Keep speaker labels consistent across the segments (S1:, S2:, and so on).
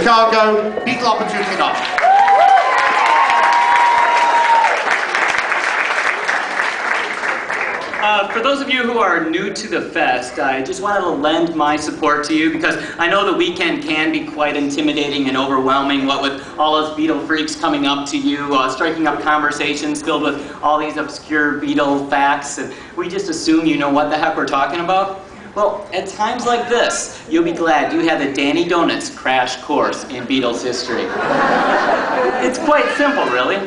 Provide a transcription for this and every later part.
S1: Chicago, Beatle opportunity knock.
S2: For those of you who are new to the fest, I just wanted to lend my support to you because I know the weekend can be quite intimidating and overwhelming, what with all us Beatle freaks coming up to you, striking up conversations filled with all these obscure Beatle facts, and we just assume you know what the heck we're talking about. Well, at times like this, you'll be glad you had the Danny Donuts crash course in Beatles history. It's quite simple, really.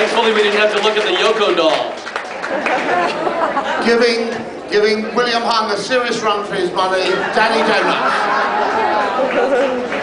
S3: Thankfully, we didn't have to look at the Yoko doll.
S1: Giving William Hung a serious run for his money, Danny Donuts.